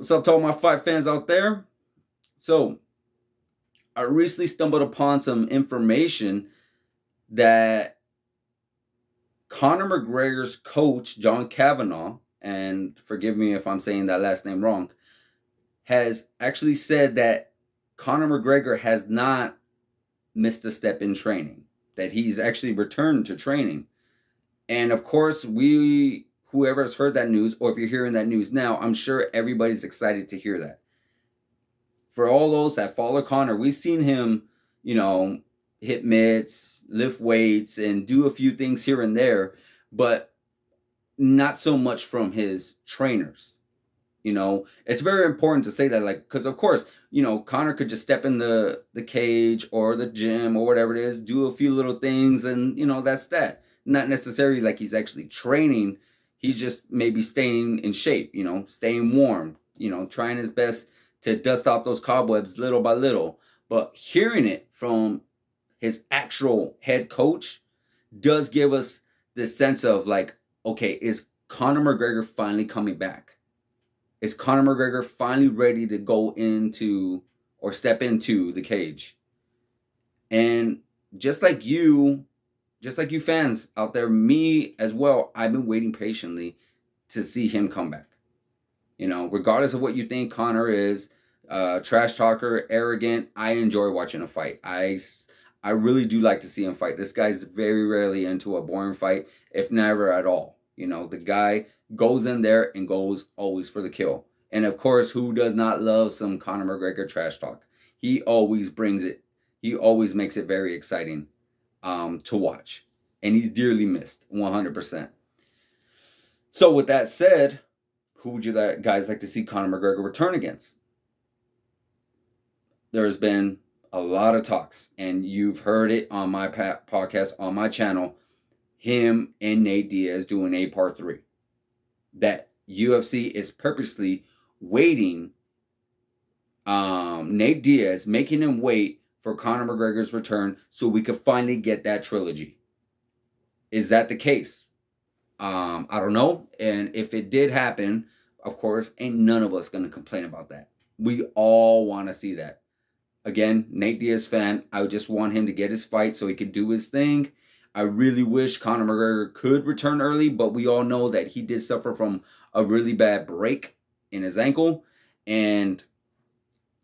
What's up to all my fight fans out there? So, I recently stumbled upon some information that Conor McGregor's coach, John Kavanagh, and forgive me if I'm saying that last name wrong, has actually said that Conor McGregor has not missed a step in training, that he's actually returned to training. And of course, whoever has heard that news, or if you're hearing that news now, I'm sure everybody's excited to hear that. For all those that follow Conor, we've seen him, hit mitts, lift weights, and do a few things here and there, but not so much from his trainers. It's very important to say that, because of course, Conor could just step in the cage or the gym or whatever it is, do a few little things, and that's that. Not necessarily like he's actually training. He's just maybe staying in shape, staying warm, trying his best to dust off those cobwebs little by little. But hearing it from his actual head coach does give us this sense of okay, is Conor McGregor finally coming back? Is Conor McGregor finally ready to go into or step into the cage? And just like you fans out there, me as well, I've been waiting patiently to see him come back. Regardless of what you think Conor is, trash talker, arrogant, I enjoy watching a fight. I really do like to see him fight. This guy's very rarely into a boring fight, if never at all. The guy goes in there and goes always for the kill. And of course, who does not love some Conor McGregor trash talk? He always brings it. He always makes it very exciting to watch. And he's dearly missed, 100%. So with that said, who would you guys like to see Conor McGregor return against? There's been a lot of talks, and you've heard it on my podcast, on my channel, him and Nate Diaz doing a part 3. That UFC is purposely waiting, Nate Diaz, making him wait for Conor McGregor's return so we could finally get that trilogy. Is that the case? I don't know. And if it did happen, of course, ain't none of us going to complain about that. We all want to see that. Again, Nate Diaz fan, I just want him to get his fight so he could do his thing. I really wish Conor McGregor could return early, but we all know that he did suffer from a really bad break in his ankle, and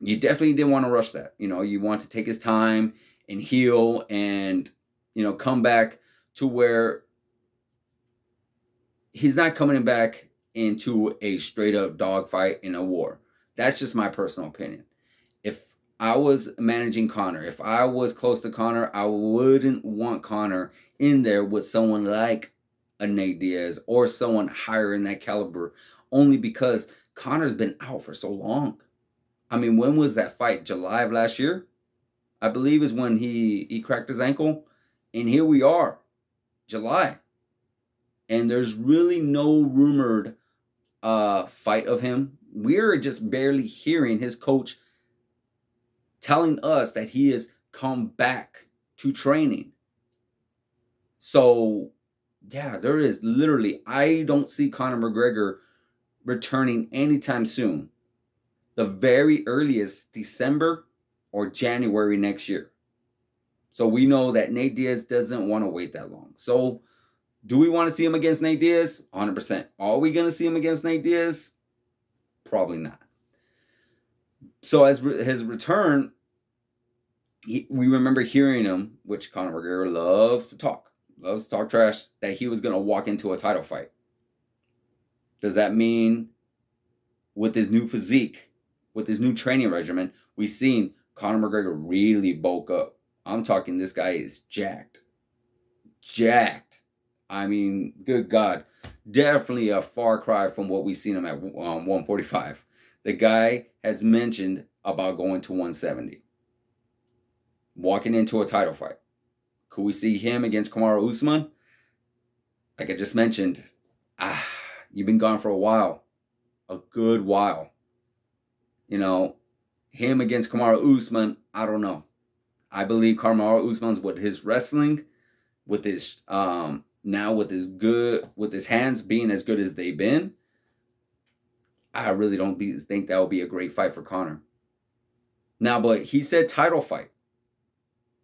you definitely didn't want to rush that. You want to take his time and heal and, come back to where he's not coming back into a straight up dogfight in a war. That's just my personal opinion. If I was managing Conor, if I was close to Conor, I wouldn't want Conor in there with someone like a Nate Diaz or someone higher in that caliber, only because Conor's been out for so long. I mean, when was that fight? July of last year, I believe, is when he cracked his ankle. And here we are, July. And there's really no rumored fight of him. We're just barely hearing his coach telling us that he has come back to training. So, yeah, there is literally, I don't see Conor McGregor returning anytime soon. The very earliest, December or January next year. So we know that Nate Diaz doesn't want to wait that long. So do we want to see him against Nate Diaz? 100%. Are we going to see him against Nate Diaz? Probably not. So as his return, we remember hearing him, which Conor McGregor loves to talk trash, that he was going to walk into a title fight. Does that mean with his new physique, with his new training regimen, we've seen Conor McGregor really bulk up? I'm talking, this guy is jacked. Jacked. I mean, good God. Definitely a far cry from what we've seen him at 145. The guy has mentioned about going to 170. Walking into a title fight. Could we see him against Kamaru Usman? Like I just mentioned, you've been gone for a while. A good while. Him against Kamaru Usman, I don't know. I believe Kamaru Usman's, with his wrestling, with his now with his hands being as good as they've been, I really don't think that would be a great fight for Conor. Now, but he said title fight.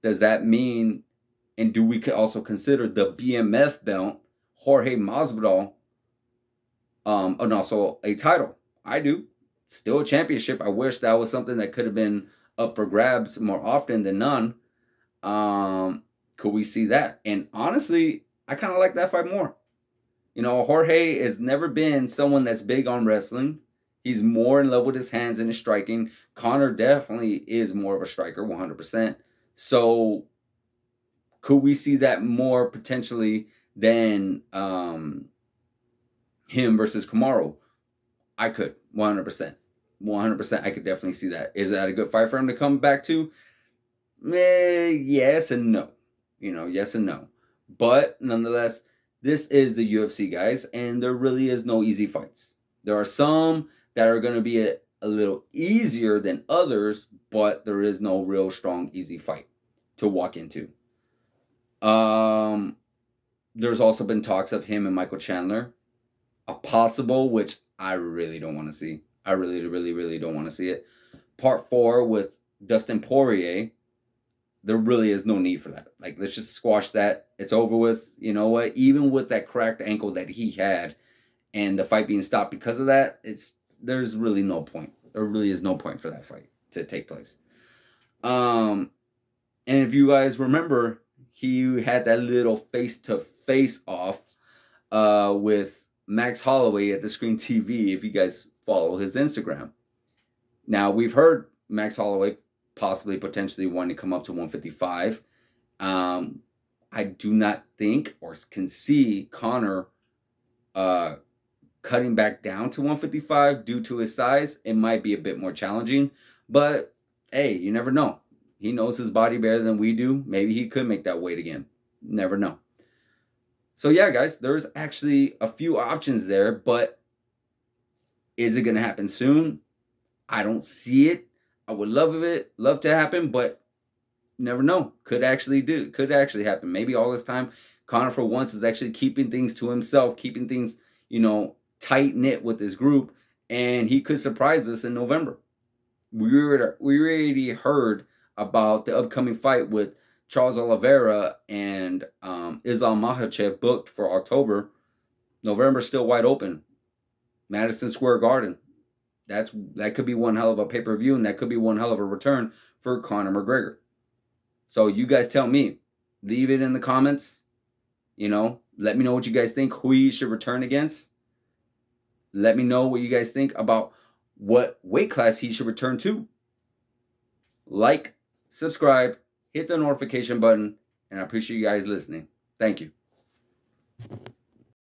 Does that mean, and do we also consider the BMF belt, Jorge Masvidal, and also a title? I do. Still a championship. I wish that was something that could have been up for grabs more often than none. Could we see that? And honestly, I kind of like that fight more. You know, Jorge has never been someone that's big on wrestling. He's more in love with his hands and his striking. Conor definitely is more of a striker, 100%. So, could we see that more potentially than him versus Kamaru? I could, 100%. 100%, I could definitely see that. Is that a good fight for him to come back to? Yes and no. You know, yes and no. But nonetheless, this is the UFC, guys, and there really is no easy fights. There are some that are going to be a little easier than others, but there is no real strong, easy fight to walk into. There's also been talks of him and Michael Chandler. A possible, which I really don't want to see. I really, really, really don't want to see it. Part 4 with Dustin Poirier. There really is no need for that. Like, let's just squash that. It's over with. You know what? Even with that cracked ankle that he had and the fight being stopped because of that, there's really no point. There really is no point for that fight to take place. And if you guys remember, he had that little face-to-face off with Max Holloway at the Screen TV, if you guys follow his Instagram. Now, we've heard Max Holloway possibly potentially wanting to come up to 155. I do not think or can see Conor cutting back down to 155 due to his size. It might be a bit more challenging, but hey, you never know. He knows his body better than we do. Maybe he could make that weight again. Never know. So yeah, guys, there's actually a few options there, but is it going to happen soon? I don't see it. I would love to happen, but never know. Could actually happen. Maybe all this time, Conor for once is actually keeping things to himself, keeping things, you know, tight knit with his group, and he could surprise us in November. We already heard about the upcoming fight with Charles Oliveira and Islam Makhachev booked for October. November's still wide open. Madison Square Garden. That could be one hell of a pay-per-view, and that could be one hell of a return for Conor McGregor. So you guys tell me. Leave it in the comments. You know, let me know what you guys think, who he should return against. Let me know what you guys think about what weight class he should return to. Like, subscribe, hit the notification button, and I appreciate you guys listening. Thank you.